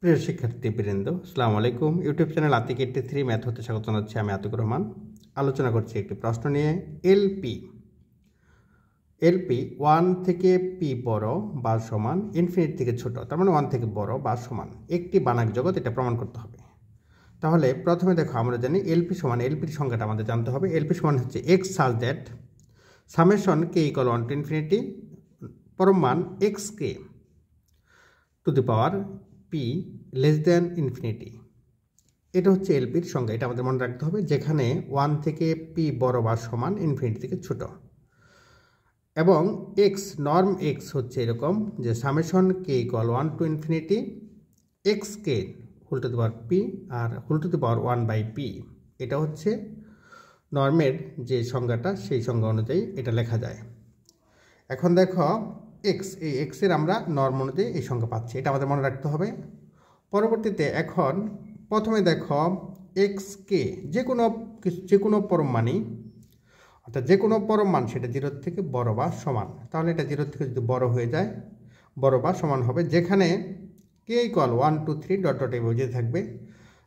প্রিয় শিক্ষার্থীবৃন্দ, আসসালামু আলাইকুম। ইউটিউব চ্যানেল আতিক 83 ম্যাথ হতে স্বাগত জানাচ্ছি। আমি আতিকুর রহমান। আলোচনা করছি একটি প্রশ্ন নিয়ে। এলপি 1 থেকে পি বড় বা সমান ইনফিনিটি থেকে ছোট, তার মানে 1 থেকে বড় বা সমান একটি বানাক জগৎ, এটা প্রমাণ করতে হবে। তাহলে প্রথমে দেখো, আমরা জানি এলপি সমান, এলপির সংখ্যাটা আমাদের জানতে হবে। এলপি সমান হচ্ছে x such that summation k equal 1 to infinity পরম মান x K two the power P less than infinity. এটা হচ্ছে এলপির সংখ্যা, এটা আমাদের মনে রাখতে হবে, যেখানে 1 থেকে পি বড় বা সমান ইনফিনিটি থেকে ছোট। এবং এক্স নর্ম এক্স হচ্ছে এরকম যে summation k equal 1 to infinity x k whole to the power p আর whole to the power 1 by p. এটা হচ্ছে নর্মের যে সংজ্ঞাটা, সেই সংজ্ঞা অনুযায়ী এটা লেখা যায়। এখন দেখো এক্স, এই এক্সের আমরা নর্ম অনুযায়ী এই সংখ্যা পাচ্ছি, এটা আমাদের মনে রাখতে হবে। পরবর্তীতে এখন প্রথমে দেখো এক্স কে যে কোনো পরম মানই, অর্থাৎ যে কোনো পরম মান সেটা 0 থেকে বড় বা সমান। তাহলে এটা 0 থেকে যদি বড় হয়ে যায়, বড় বা সমান হবে, যেখানে কে ইকুয়াল 1 2 3 ডট ডট এভাবে যদি থাকবে।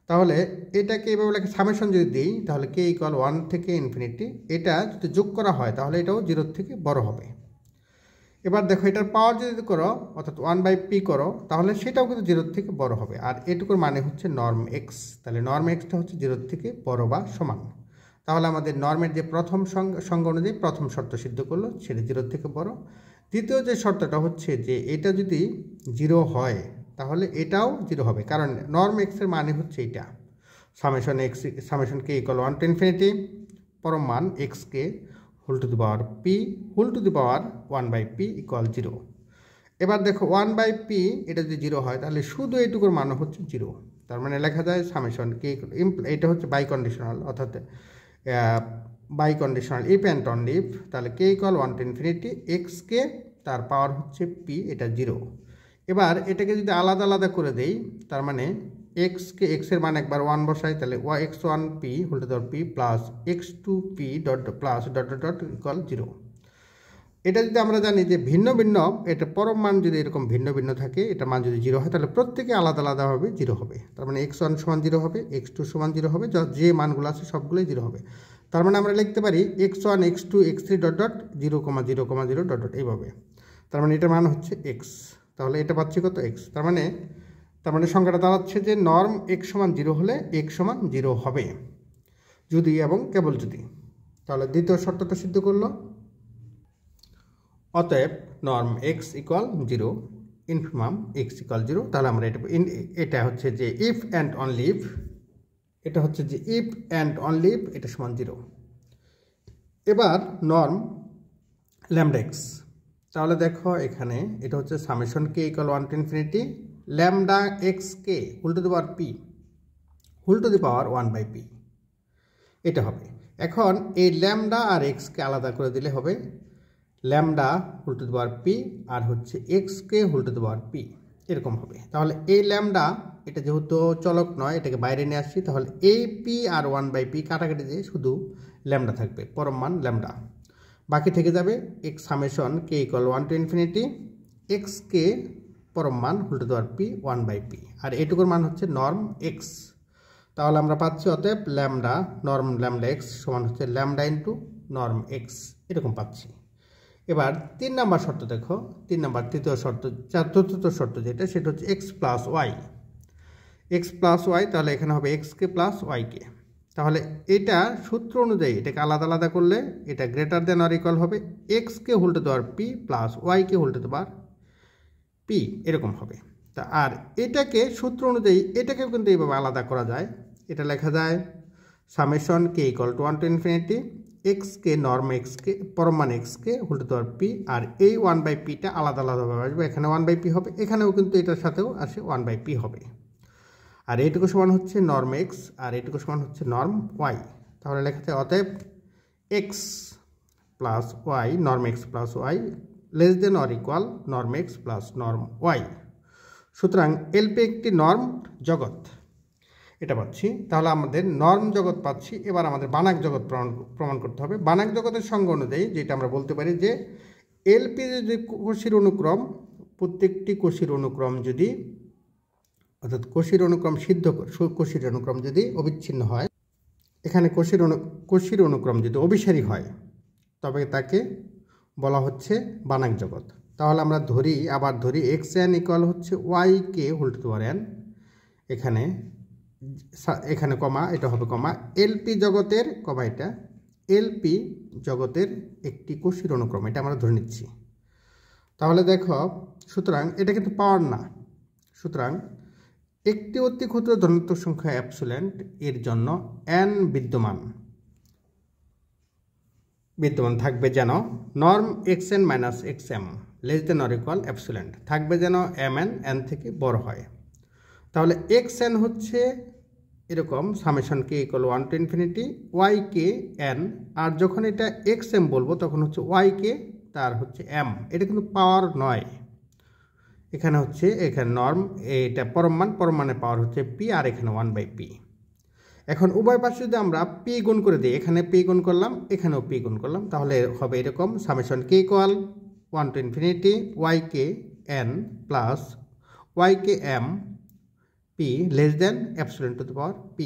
তাহলে এটাকে এভাবে লেখা সামেশন যদি দিই, তাহলে কে ইকুয়াল 1 থেকে ইনফিনিটি, এটা যদি যোগ করা হয় তাহলে এটাও 0 থেকে বড় হবে। এবার দেখো এটার পাওয়ার যদি করো, অর্থাৎ 1 বাই পি করো, তাহলে সেটাও কিন্তু 0 থেকে বড় হবে। আর এটুকুর মানে হচ্ছে নর্ম এক্স। তাহলে নর্ম এক্সটা হচ্ছে 0 থেকে বড় বা সমান। তাহলে আমাদের নর্মের যে প্রথম সংজ্ঞা অনুযায়ী প্রথম শর্ত সিদ্ধ করলো, সেটা 0 থেকে বড়। দ্বিতীয় যে শর্তটা হচ্ছে যে এটা যদি 0 হয় তাহলে এটাও 0 হবে, কারণ নর্ম এক্সের মানে হচ্ছে এটা summation k equal 1 to infinity পরম মান x k whole to the power p whole to the power 1 by p equal 0। এবার দেখো 1 বাই পি এটা যদি 0 হয় তাহলে শুধু এইটুকুর মান হচ্ছে 0। তার মানে লেখা যায় সামেশন কে, এটা হচ্ছে বাই কন্ডিশনাল, অর্থাৎ biconditional if and only if. তাহলে k equal 1 to infinity x k, তার পাওয়ার হচ্ছে পি, এটা 0। এবার এটাকে যদি আলাদা আলাদা করে দেই, তার মানে এক্সকে, এক্সের মান একবার 1 বসাই, তাহলে x1 p whole to the power p plus x2 p dot plus dot dot dot equal 0। এটা যদি আমরা জানি যে ভিন্ন ভিন্ন, এটা পরম মান যদি এরকম ভিন্ন ভিন্ন থাকে, এটা মান যদি 0 হয় তাহলে প্রত্যেকে আলাদা আলাদাভাবে 0 হবে। তার মানে x1 সমান 0 হবে, x2 সমান 0 হবে, যে মানগুলো আছে সবগুলোই 0 হবে। তার মানে আমরা লিখতে পারি x1 x2 x3 dot dot 0 0 0 dot dot এইভাবে। তার মানে এটার মান হচ্ছে x। তাহলে এটা পাচ্ছি কত, x। তার মানে সংখ্যাটা দাঁড়াচ্ছে যে নর্ম x সমান 0 হলে x সমান 0 হবে, যদি এবং কেবল যদি। তাহলে দ্বিতীয় শর্তটা সিদ্ধ করলো। অতএব norm x equal 0, infimum x equal 0। তাহলে আমরা এটা হচ্ছে যে ইফ অ্যান্ড অনলি ইফ, এটা হচ্ছে যে ইফ অ্যান্ড অনলি ইফ এটা সমান 0। এবার নর্ম ল্যামডা এক্স। তাহলে দেখো এখানে এটা হচ্ছে summation k equal 1 to infinity lambda x k whole to the power p whole to the power 1 by p, এটা হবে। এখন এই ল্যামডা আর এক্সকে আলাদা করে দিলে হবে lambda whole to the power p আর হচ্ছে x k whole to the power p, এরকম হবে। তাহলে এই ল্যামডা, এটা যেহেতু চলক নয়, এটাকে বাইরে নিয়ে আসছি, তাহলে এই পি আর 1 বাই পি কাটাকাটি দিয়ে শুধু ল্যামডা থাকবে, পরম মান ল্যামডা। বাকি থেকে যাবে x summation k equal 1 to infinity x k পরম মান whole to the power p 1 by p, আর এটুকুর মান হচ্ছে নর্ম এক্স। তাহলে আমরা পাচ্ছি অতএব ল্যামডা নর্ম ল্যামডা এক্স সমান হচ্ছে ল্যামডা ইন্টু নর্ম এক্স, এরকম পাচ্ছি। এবার 3 নাম্বার শর্ত দেখো, 3 নাম্বার তৃতীয় শর্ত, চতুর্থ শর্ত যেটা, সেটা হচ্ছে x plus y. X plus y, তাহলে এখানে হবে x k plus y k. তাহলে এটা সূত্র অনুযায়ী এটাকে আলাদা আলাদা করলে এটা গ্রেটার দেন অর ইকুয়াল হবে x k whole to the power p plus y k whole to the power p, এরকম হবে। তা আর এটাকে সূত্র অনুযায়ী এটাকেও কিন্তু এইভাবে আলাদা করা যায়। এটা লেখা যায় summation k equal to 1 to infinity x k norm x k পরম মান x k whole to the power p, আর এই 1 বাই পিটা আলাদা আলাদাভাবে আসবে, এখানে 1 বাই পি হবে, এখানেও কিন্তু এটার সাথেও আসে 1 বাই পি হবে। আর এইটুকু সমান হচ্ছে নর্ম এক্স আর এইটুকু সমান হচ্ছে নর্ম ওয়াই। তাহলে লেখা যায় অতএব x plus y norm x plus y less than or equal norm x plus norm y. সুতরাং এলপি একটি নর্ম জগৎ, এটা পাচ্ছি। তাহলে আমাদের নর্ম জগৎ পাচ্ছি। এবার আমাদের বানাক জগৎ প্রমাণ করতে হবে। বানাক জগতের সংজ্ঞা অনুযায়ী যেটা আমরা বলতে পারি যে এলপি যদি কোষীর অনুক্রম, প্রত্যেকটি কোষীর অনুক্রম যদি অর্থাৎ কোষীর অনুক্রম কোষীর অনুক্রম যদি অবিচ্ছিন্ন হয়, এখানে কোষীর অনুক্রম যদি অভিসারী হয় তবে তাকে বলা হচ্ছে বানাক জগৎ। তাহলে আমরা আবার ধরি xn ইকুয়াল হচ্ছে yk whole to the power n, এখানে কমা, এটা হবে কমা, এলপি জগতের কমা, এটা এলপি জগতের একটি কোষীর অনুক্রম, এটা আমরা ধরে নিচ্ছি। তাহলে দেখো, সুতরাং এটা কিন্তু পাওয়ার না, সুতরাং একটি অতি ক্ষুদ্র ধনাত্মক সংখ্যা অ্যাবসোলেন্ট এর জন্য n বিদ্যমান থাকবে যেন norm xn minus xm less than or equal absolute থাকবে যেন mn n থেকে বড় হয়। তাহলে xn হচ্ছে এরকম summation k equal 1 to infinity yk n, আর যখন এটা xm বলবো তখন হচ্ছে yk তার হচ্ছে m, এটা কিন্তু পাওয়ার নয়, এখানে নর্ম, এটা পরম মানের পাওয়ার হচ্ছে p, আর এখানে 1/p। এখন উভয় পাশে যদি আমরা p গুণ করে দিই, এখানে p গুণ করলাম, এখানেও p গুণ করলাম, তাহলে হবে এরকম summation k equal 1 to infinity yk n plus yk m p less than absolute to the power p।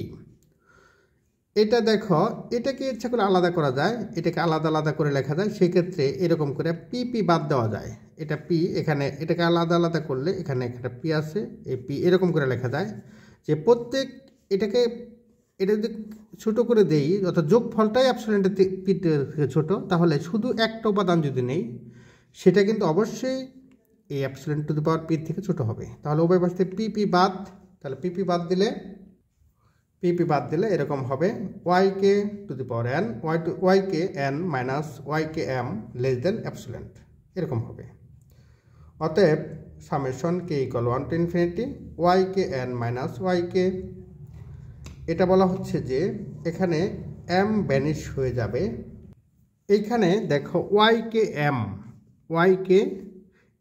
এটা দেখো, এটাকে ইচ্ছা করে আলাদা করা যায়, এটাকে আলাদা করে লেখা যায়, সেক্ষেত্রে এরকম করে p বাদ দেওয়া যায়, এটা p, এখানে এটাকে আলাদা করলে এখানে একটা p আছে, এই p এরকম করে লেখা যায় যে প্রত্যেক এটা যদি ছোটো করে দেই, অর্থাৎ যোগফলটাই অ্যাবসোলিউটের থেকে ছোটো, তাহলে শুধু একটা উপাদান যদি নেই সেটা কিন্তু অবশ্যই এই absolute to the power p থেকে ছোটো হবে। তাহলে উভয় পাশ থেকে p বাদ, তাহলে p বাদ দিলে এরকম হবে yk two the power n yk n minus yk m less than absolute, এরকম হবে। অতএব summation k equal 1 to infinity yk n minus yk, এটা বলা হচ্ছে যে এখানে m ভ্যানিশ হয়ে যাবে, এইখানে দেখো yk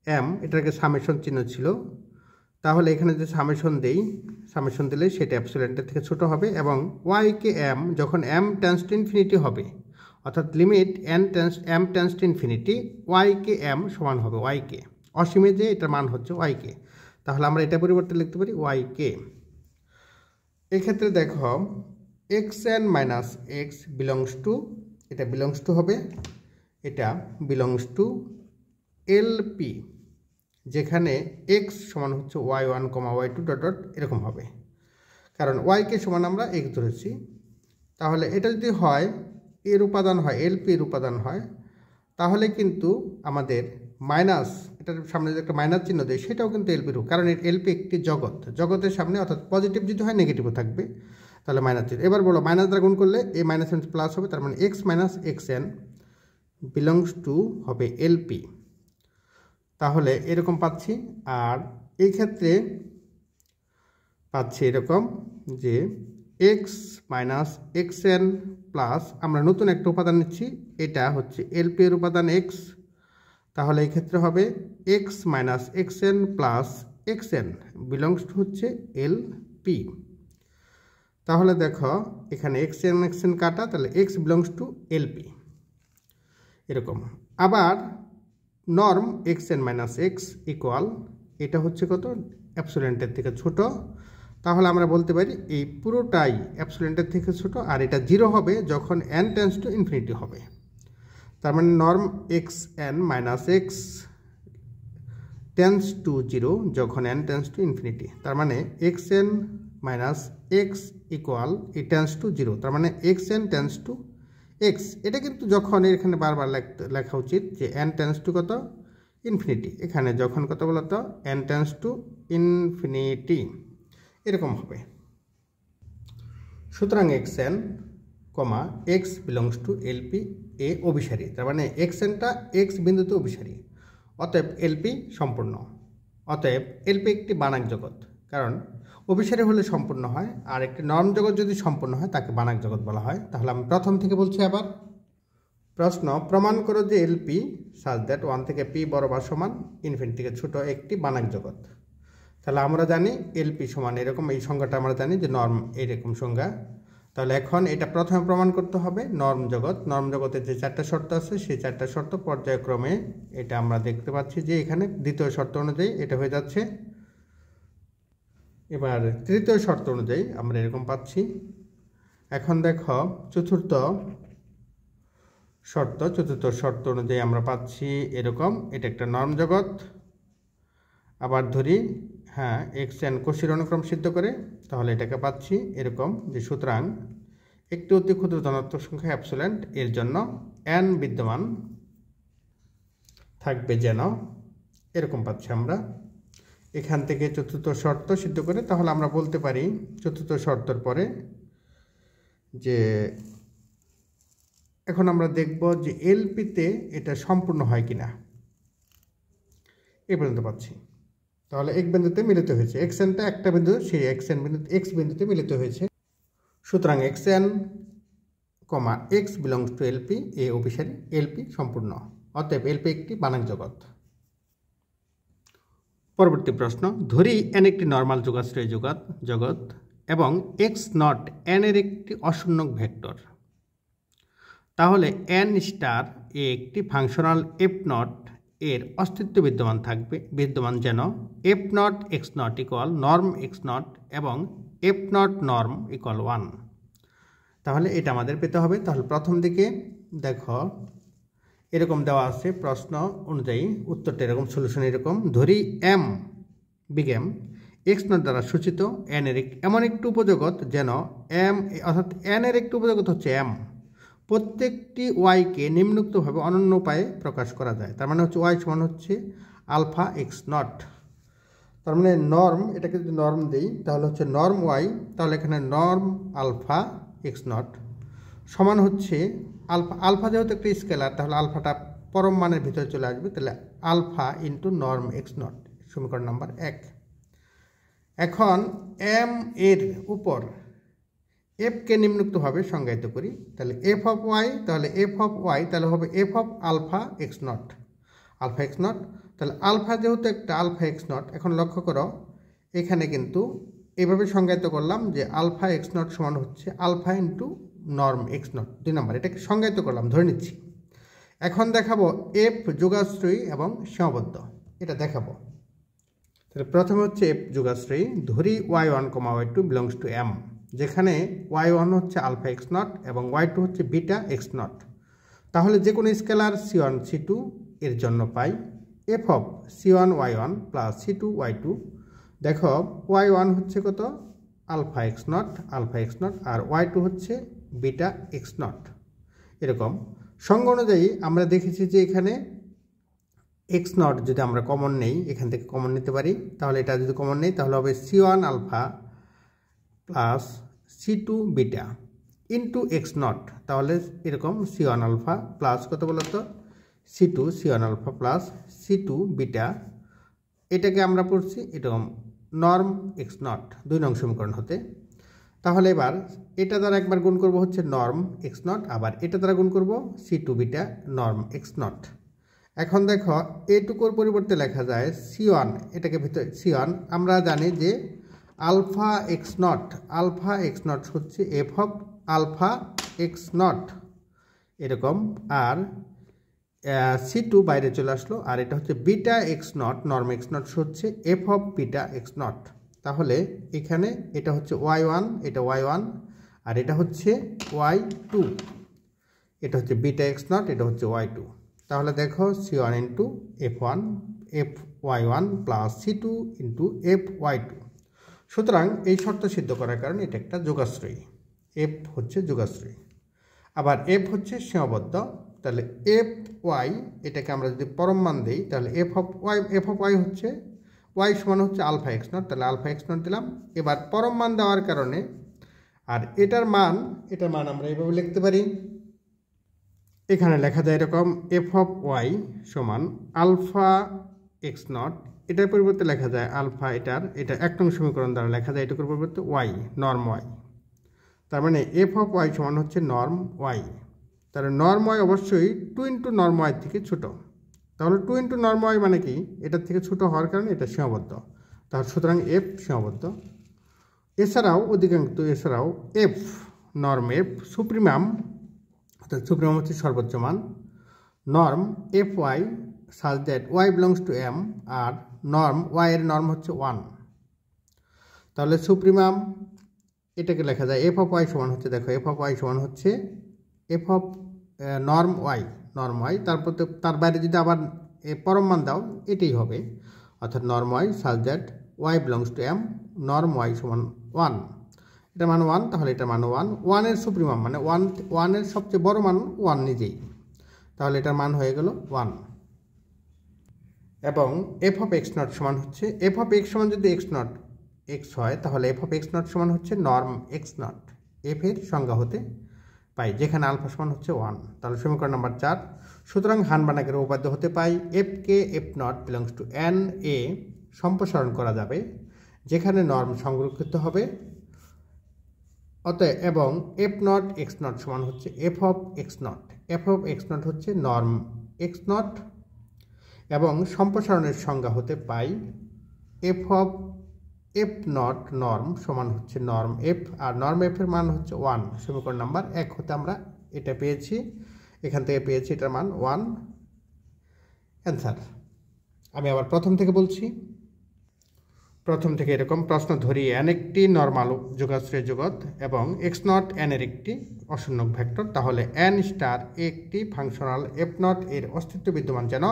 m এটাকে সামেশন চিহ্ন ছিল, তাহলে এখানে যে সামেশন দিলে সেটা অ্যাবসোলিউটের থেকে ছোট হবে, এবং yk m যখন m টেন্স টু ইনফিনিটি হবে, অর্থাৎ limit m tends to infinity yk m সমান হবে yk, অসীমে যে এটার মান হচ্ছে yk, তাহলে আমরা এটা পরিবর্তে লিখতে পারি yk। এক্ষেত্রে দেখো xn minus x belongs to হবে, এটা বিলংস টু LP, যেখানে x সমান হচ্ছে y1, y2 ডট এরকম হবে, কারণ yk সমান আমরা x ধরেছি। তাহলে এটা যদি হয় এর উপাদান হয়, LP এর উপাদান হয়, তাহলে কিন্তু আমাদের মাইনাস, এটার সামনে যে একটা মাইনাস চিহ্ন দেয় সেটাও কিন্তু LP রূপ, কারণ LP একটি জগতের সামনে, অর্থাৎ পজিটিভ যদি হয় নেগেটিভও থাকবে, তাহলে মাইনাস চিহ্ন। এবার বলো মাইনাস দ্বারা গুণ করলে এই মাইনাস এন প্লাস হবে, তার মানে x minus xn belongs to হবে LP, তাহলে এরকম পাচ্ছি। আর এই ক্ষেত্রে পাচ্ছি এরকম যে x মাইনাস xn প্লাস, আমরা নতুন একটা উপাদান নিচ্ছি, এটা হচ্ছে LP এর উপাদান x, তাহলে এই ক্ষেত্রে হবে x minus xn plus xn belongs to হচ্ছে LP। তাহলে দেখো এখানে xn কাটা, তাহলে x বিলংস টু LP, এরকম। আবার norm xn minus x equal, এটা হচ্ছে কত, অ্যাবসোলিউটের থেকে ছোট, তাহলে আমরা বলতে পারি এই পুরোটাই অ্যাবসোলিউটের থেকে ছোট, আর এটা 0 হবে যখন n টেন্স টু ইনফিনিটি হবে, তার মানে norm xn minus x tends to 0 যখন n টেন্স টু ইনফিনিটি, তার মানে xn minus x equal E tends to 0, তার মানে xn টেন্স টু x, এটা কিন্তু যখন এখানে বারবার লেখা উচিত যে n টেন্স টু কত, ইনফিনিটি, এখানে যখন কত বলতো n টেন্স টু ইনফিনিটি, এরকম হবে। সুতরাং xn x belongs to LP এ অভিসারী, তার মানে xnটা x বিন্দুতে অভিসারী, অতএব LP সম্পূর্ণ, অতএব LP একটি বানাক জগৎ, কারণ অভিসারী হলে সম্পূর্ণ হয়, আর একটি নর্ম জগৎ যদি সম্পূর্ণ হয় তাকে বানাক জগৎ বলা হয়। তাহলে আমি প্রথম থেকে বলছি আবার, প্রশ্ন, প্রমাণ করো যে LP সাজ দ্যাট 1 থেকে p বড় বা সমান ইনফিনিটি থেকে ছোট একটি বানাক জগৎ। তাহলে আমরা জানি LP সমান এরকম, এই সংজ্ঞাটা আমরা জানি যে নর্ম এরকম সংজ্ঞা। তাহলে এখন এটা প্রথমে প্রমাণ করতে হবে নর্ম জগতের যে 4টা শর্ত আছে সেই 4টা শর্ত পর্যায়ক্রমে, এটা আমরা দেখতে পাচ্ছি যে এখানে দ্বিতীয় শর্ত অনুযায়ী এটা হয়ে যাচ্ছে এবার তৃতীয় শর্ত অনুযায়ী আমরা এরকম পাচ্ছি। এখন দেখো চতুর্থ শর্ত অনুযায়ী আমরা পাচ্ছি এরকম, এটা একটা নর্ম জগৎ। আবার ধরি হ্যাঁ এক্স এন কোষীর অনুক্রম সিদ্ধ করে, তাহলে এটাকে পাচ্ছি এরকম যে সুতরাং একটি অতি ক্ষুদ্র ধনাত্মক সংখ্যা অ্যাবসোলেন্ট এর জন্য এন বিদ্যমান থাকবে যেন, এরকম পাচ্ছি আমরা এখান থেকে চতুর্থ শর্ত সিদ্ধ করে। তাহলে আমরা বলতে পারি চতুর্থ শর্তের পরে যে এখন আমরা দেখব যে এলপিতে এটা সম্পূর্ণ হয় কিনা, এই পর্যন্ত পাচ্ছি। তাহলে এক বিন্দুতে মিলিত হয়েছে, এক্স এনটা একটা বিন্দু, সেই এক্স এন বিন্দু এক্স বিন্দুতে মিলিত হয়েছে। সুতরাং x N comma x belongs two LP, এই অভিসারী এলপি সম্পূর্ণ, অতএব এলপি একটি বানাক জগৎ। পরবর্তী প্রশ্ন, ধরি এন একটি নর্মাল যোগাশ্রয়ী জগৎ এবং এক্স নট এন এর একটি অশূন্যক ভেক্টর, তাহলে এন স্টার এ একটি ফাংশনাল এফ নট এর অস্তিত্ব বিদ্যমান যেন F not x not equal norm x naught এবং এফ নট নর্ম ইকুয়াল 1। তাহলে এটা আমাদের পেতে হবে। তাহলে প্রথম দিকে দেখো এরকম দেওয়া আছে প্রশ্ন অনুযায়ী, উত্তরটা এরকম, সলিউশন এরকম। ধরি m big m x naught দ্বারা সূচিত এন এর এমন একটি উপজগৎ যেন এম, অর্থাৎ এন এর একটি উপজগৎ হচ্ছে এম, প্রত্যেকটি ওয়াইকে নিম্নোক্তভাবে অনন্য উপায়ে প্রকাশ করা যায়। তার মানে হচ্ছে ওয়াই সমান হচ্ছে আলফা এক্স নট। তার মানে নর্ম, এটাকে যদি নর্ম দিই তাহলে হচ্ছে নর্ম ওয়াই, তাহলে এখানে নর্ম আলফা এক্স নট সমান হচ্ছে আলফা যেহেতু একটা স্কেলার, তাহলে আলফাটা পরম মানের ভিতরে চলে আসবে, তাহলে alpha into norm x naught, সমীকরণ নাম্বার 1। এখন এম এর উপর এফকে নিম্নোক্তভাবে সংজ্ঞায়িত করি, তাহলে এফ অফ ওয়াই, তাহলে এফ অফ ওয়াই তাহলে হবে f of alpha x naught, alpha x not. তাহলে আলফা যেহেতু একটা আলফা এক্স নট, এখন লক্ষ্য করো এখানে কিন্তু এভাবে সংজ্ঞায়িত করলাম যে আলফা এক্স নট সমান হচ্ছে alpha into norm x naught, 2 নম্বর, এটাকে সংজ্ঞায়িত করলাম, ধরে নিচ্ছি। এখন দেখাবো এফ যোগাশ্রয়ী এবং সীমাবদ্ধ, এটা দেখাবো। তাহলে প্রথমে হচ্ছে এফ যোগাশ্রয়ী, ধরি y1, y2 belongs to M, যেখানে y1 হচ্ছে আলফা এক্স নট এবং y2 হচ্ছে বিটা এক্স নট। তাহলে যে কোনো স্কেলার c1 c2 এর জন্য পাই f of c1 y1 plus c2 y2। দেখো y1 হচ্ছে কত, alpha x not R y2 হচ্ছে বিটা এক্স নট। এরকম সংজ্ঞা অনুযায়ী আমরা দেখেছি যে এখানে এক্স নট যদি আমরা কমন নেই, এখান থেকে কমন নিতে পারি, তাহলে এটা যদি কমন নেই তাহলে হবে c1 alpha plus c2 beta into x not, তাহলে এরকম c1 আলফা প্লাস কত বলতো c1 alpha plus c2 beta, এটাকে আমরা পড়ছি এরকম নর্ম এক্স নট, 2 নং সমীকরণ হতে। তাহলে এবার এটা দ্বারা একবার গুণ করব হচ্ছে নর্ম এক্স নট, আবার এটা দ্বারা গুণ করব c2 beta norm x not. এখন দেখো এটুকুর পরিবর্তে লেখা যায় c1, এটাকে ভিতরে c1, আমরা জানি যে আলফা এক্স নট হচ্ছে f of alpha x not এরকম, আর c2 বাইরে চলে আসলো, আর এটা হচ্ছে beta x not, norm x not হচ্ছে f of beta x not. তাহলে এখানে এটা হচ্ছে y1, এটা y1, আর এটা হচ্ছে y2, এটা হচ্ছে বিটা এক্স নট, এটা হচ্ছে y2। তাহলে দেখো c1 into f1 F y1 plus c2 into F y2। সুতরাং এই শর্ত সিদ্ধ করার কারণে এটা একটা যোগাশ্রয়ী, এফ হচ্ছে যোগাশ্রয়ী, আবার এফ হচ্ছে সীমাবদ্ধ। তাহলে এফ ওয়াই, এটাকে আমরা যদি পরম মান দিই তাহলে এফ অফ ওয়াই হচ্ছে ওয়াই সমান হচ্ছে আলফা এক্স নট, তাহলে আলফা এক্স নট দিলাম। এবার পরম মান দেওয়ার কারণে, আর এটার মান আমরা এইভাবে লিখতে পারি, এখানে লেখা যায় এরকম এফ অফ ওয়াই সমান আলফা এক্স নট, এটার পরিবর্তে লেখা যায় আলফা, এটা 1 নং সমীকরণ দ্বারা লেখা যায় এটুকুর পরিবর্তে ওয়াই, নর্ম ওয়াই। তার মানে এফ অফ ওয়াই সমান হচ্ছে নর্ম ওয়াই, তাহলে নর্ম ওয়াই অবশ্যই 2 ইন্টু নর্ম ওয়াই থেকে ছোটো, তাহলে 2 ইন্টু নর্ম ওয়াই মানে কি, এটার থেকে ছোটো হওয়ার কারণে এটা সীমাবদ্ধ, তাহলে সুতরাং এফ সীমাবদ্ধ। এছাড়াও এফ নর্ম এফ সুপ্রিমাম, অর্থাৎ সুপ্রিমাম হচ্ছে সর্বোচ্চ মান, norm f y such that y belongs to m, আর নর্ম ওয়াই এর নর্ম হচ্ছে 1। তাহলে সুপ্রিমাম এটাকে লেখা যায় এফ অফ ওয়াই সমান হচ্ছে, দেখো এফ অফ ওয়াই সমান হচ্ছে এফ অফ নর্ম ওয়াই, তারপর তার বাইরে যদি আবার পরম মান দাও এটাই হবে, অর্থাৎ norm y such that y belongs to m, norm y সমান 1, এটা মান 1, তাহলে এটা মান 1, 1-এর সুপ্রিমাম মানে 1-এর সবচেয়ে বড় মান 1 নিজেই, তাহলে এটার মান হয়ে গেল 1। এবং এফ অফ এক্স নট সমান হচ্ছে এফ অফ এক্স সমান যদি এক্স হয় তাহলে এফ অফ এক্স নট সমান হচ্ছে নর্ম এক্স নট, এফ এর সংজ্ঞা হতে পাই, যেখানে আলফা সমান হচ্ছে 1। তাহলে সমীকরণ নাম্বার 4, সুতরাং হান-বানাকের উপপাদ্য হতে পাই এফ কে f not belongs to n এ সম্প্রসারণ করা যাবে যেখানে নর্ম সংরক্ষিত হবে, অতএব এবং এফ নট এক্স নট সমান হচ্ছে এফ অফ এক্স নট হচ্ছে নর্ম এক্স নট, এবং সম্প্রসারণের সংজ্ঞা হতে পাই f of f naught norm সমান হচ্ছে নর্ম এফ, আর নর্ম এফ এর মান হচ্ছে 1। সমীকরণ নাম্বার 1 হতে আমরা এটা পেয়েছি, এখান থেকে পেয়েছি এটার মান 1, অ্যান্সার। আমি আবার প্রথম থেকে বলছি, প্রথম থেকে এরকম প্রশ্ন ধরি এন একটি নর্মাল যোগাশ্রয় জগৎ এবং এক্স নট এন এর একটি অশূন্যক ভেক্টর, তাহলে এন স্টার একটি ফাংশনাল এফ নট এর অস্তিত্ব বিদ্যমান যেন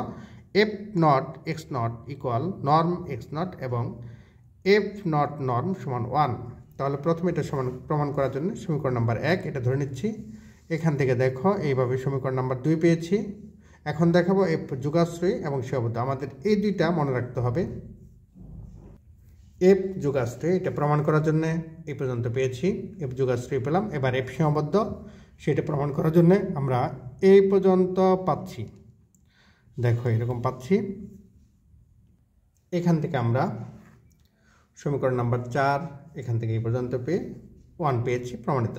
F not x not equal norm x naught এবং এফ নট নর্ম সমান 1। তাহলে প্রথমে এটা সমান প্রমাণ করার জন্য সমীকরণ নাম্বার 1 এটা ধরে নিচ্ছি, এখান থেকে দেখো এইভাবে সমীকরণ নাম্বার 2 পেয়েছি। এখন দেখাবো এফ যোগাশ্রয়ী এবং সীমাবদ্ধ, আমাদের এই দুইটা মনে রাখতে হবে। এফ যোগাশ্রয়ী এটা প্রমাণ করার জন্য এই পর্যন্ত পেয়েছি, এফ যোগাশ্রয়ী পেলাম। এবার এফ সীমাবদ্ধ সেটা প্রমাণ করার জন্য আমরা এই পর্যন্ত পাচ্ছি, দেখো এরকম পাচ্ছি। এখান থেকে আমরা সমীকরণ নাম্বার 4 এখান থেকে এই পর্যন্ত পেয়ে 1 পেয়েছি প্রমাণিত।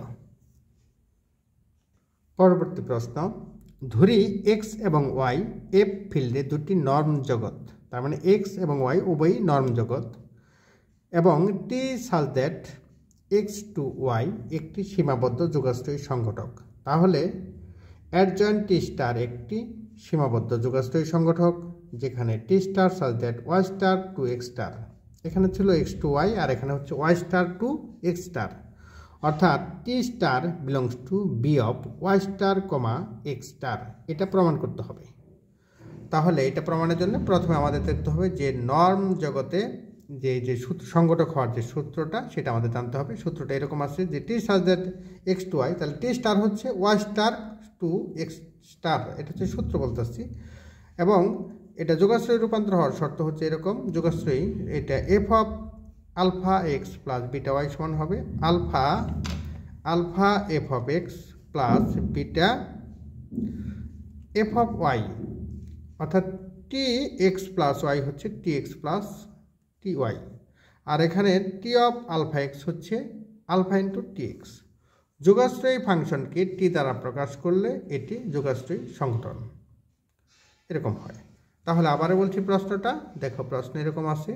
পরবর্তী প্রশ্ন, ধরি এক্স এবং ওয়াই এফ ফিল্ডে দুটি নর্ম জগৎ, তার মানে এক্স এবং ওয়াই উভয়ই নর্ম জগৎ, এবং টি such that x to Y একটি সীমাবদ্ধ যোগাশ্রয়ী সংগঠক, তাহলে অ্যাডজয়েন্ট টি স্টার একটি সীমাবদ্ধ যোগাশ্রয়ী সংগঠক যেখানে T star such that y star to x star, এখানে ছিল এক্স টু ওয়াই আর এখানে হচ্ছে y star to x star, অর্থাৎ T star belongs to B of y star comma x star, এটা প্রমাণ করতে হবে। তাহলে এটা প্রমাণের জন্য প্রথমে আমাদের দেখতে হবে যে নর্ম জগতে যে সংগঠক হওয়ার যে সূত্রটা সেটা আমাদের জানতে হবে। সূত্রটা এরকম আছে যে টি such that x to y, তাহলে টি স্টার হচ্ছে y star to x star, এটা হচ্ছে সূত্র বলতে আসছি। এবং এটা যোগাশ্রয়ী রূপান্তর হওয়ার শর্ত হচ্ছে এরকম, যোগাশ্রয়ী এটা f of alpha x plus beta y সমান হবে alpha f of x plus beta f of y, অর্থাৎ টি এক্স প্লাস ওয়াই হচ্ছে t x plus t y, আর এখানে টি অফ আলফা এক্স হচ্ছে আলফা ইন্টু টি এক্স। যোগাশ্রয়ী ফাংশনকে t দ্বারা প্রকাশ করলে এটি যোগাশ্রয়ী সংগঠন এরকম হয়। তাহলে আবারও বলছি প্রশ্নটা, দেখো প্রশ্ন এরকম আছে।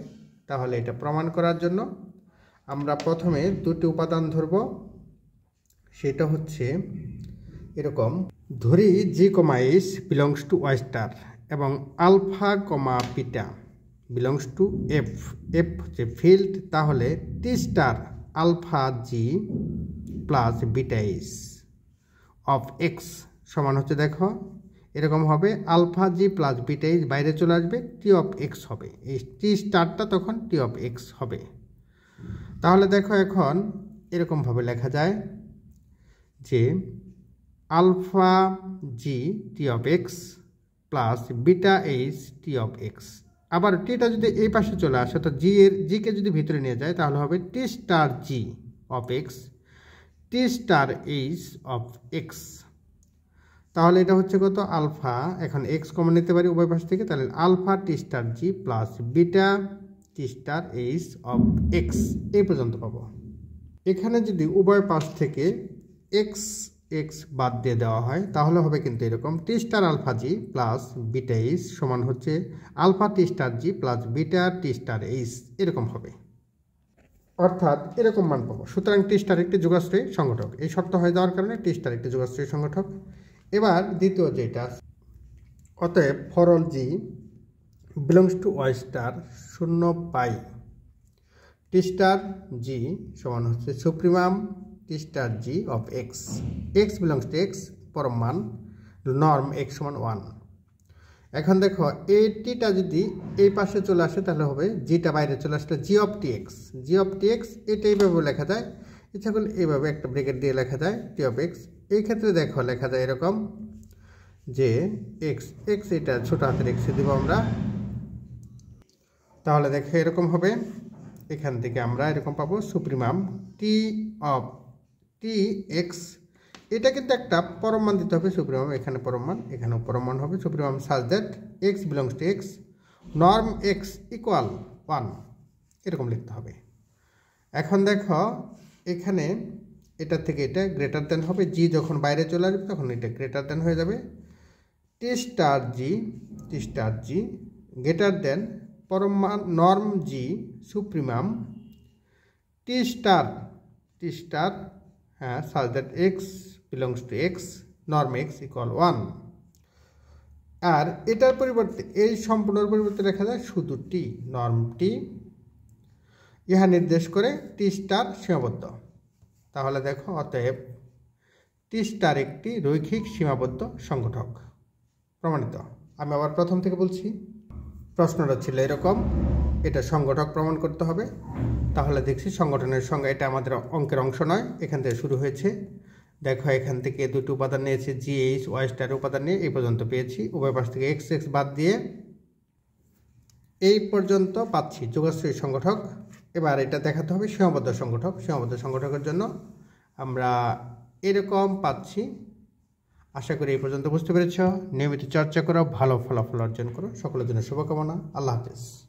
তাহলে এটা প্রমাণ করার জন্য আমরা প্রথমে দুটি উপাদান ধরব, সেটা হচ্ছে এরকম, ধরি g comma h belongs to y star এবং alpha comma beta belongs to F, F হচ্ছে ফিল্ড, তাহলে টি star alpha g plus beta h of x সমান হচ্ছে দেখো এরকম হবে, alpha g plus beta h বাইরে চলে আসবে, টি অফ এক্স হবে, এই টি স্টারটা তখন টি অফ এক্স হবে। তাহলে দেখো এখন এরকমভাবে লেখা যায় যে alpha g t of x plus beta h t of x, আবার টিটা যদি এই পাশে চলে আসে তো জিকে যদি ভিতরে নিয়ে যায় তাহলে হবে T star g of x T star h of x. তাহলে এটা হচ্ছে কত আলফা, এখন এক্স কমন নিতে পারি উভয় পাশ থেকে, তাহলে alpha T star g plus beta T star h of x এই পর্যন্ত পাবো। এখানে যদি উভয় পাশ থেকে এক্স এক্স বাদ দিয়ে দেওয়া হয় তাহলে হবে কিন্তু এরকম, T star alpha g plus beta h সমান হচ্ছে আলফা টি স্টার জি প্লাস বিটা টি স্টার এইচ এরকম হবে, অর্থাৎ এরকম মান পাবো। সুতরাং টি স্টার একটি যোগাশ্রয়ী সংগঠক, এই শর্ত হয়ে যাওয়ার কারণে টি স্টার একটি যোগাশ্রয়ী সংগঠক। এবার দ্বিতীয় যেটা, অতএব for all g belongs to y star 0 পাই টি স্টার জি সমান হচ্ছে supremum T star g of x, x belongs to x, পরম মান নর্ম এক্স সমান 1। এখন দেখো এই টিটা যদি এই পাশে চলে আসে তাহলে হবে জিটা বাইরে চলে আসলে g of T x, g of T x এটা এইভাবে লেখা যায়, ইচ্ছা করলে এইভাবে একটা ব্রেকেট দিয়ে লেখা যায় টি অফ এক্স। এই ক্ষেত্রে দেখো লেখা যায় এরকম যে এক্স, এক্স এটা ছোট হাতের এক্স দিব আমরা, তাহলে দেখো এরকম হবে। এখান থেকে আমরা এরকম পাবো supremum T of T x, এটা কিন্তু একটা পরম মান দিতে হবে সুপ্রিমাম, এখানে পরম মান এখানেও পরম মান হবে supremum such that x belongs to x, norm x equal 1, এরকম লিখতে হবে। এখন দেখো এখানে এটা থেকে এটা গ্রেটার দেন হবে, জি যখন বাইরে চলে আসবে তখন এটা গ্রেটার দেন হয়ে যাবে টি স্টার জি গ্রেটার দেন পরম মান নর্ম জি সুপ্রিমাম টি স্টার হ্যাঁ such that x belongs to x, norm x equal 1। আর এটার পরিবর্তে এই সম্পূর্ণের পরিবর্তে লেখা যায় শুধু টি, নর্ম টি, ইহা নির্দেশ করে টি স্টার সীমাবদ্ধ। তাহলে দেখো অতএব টি স্টার একটি রৈখিক সীমাবদ্ধ সংগঠক, প্রমাণিত। আমি আবার প্রথম থেকে বলছি, প্রশ্নটা ছিল এরকম, এটা সংগঠক প্রমাণ করতে হবে। তাহলে দেখছি সংগঠনের সংজ্ঞা, এটা আমাদের অঙ্কের অংশ নয়, এখান থেকে শুরু হয়েছে। দেখো এখান থেকে দুটো উপাদান নিয়েছে, জিএইচ ওয়াই স্টার উপাদান নিয়ে এই পর্যন্ত পেয়েছি, উভয় পাশ থেকে এক্স এক্স বাদ দিয়ে এই পর্যন্ত পাচ্ছি যোগাশ্রয়ী সংগঠক। এবার এটা দেখাতে হবে সীমাবদ্ধ সংগঠক। সীমাবদ্ধ সংগঠকের জন্য আমরা এরকম পাচ্ছি। আশা করি এই পর্যন্ত বুঝতে পেরেছ। নিয়মিত চর্চা করো, ভালো ফলাফল অর্জন করো। সকলের জন্য শুভকামনা। আল্লাহ হাফেজ।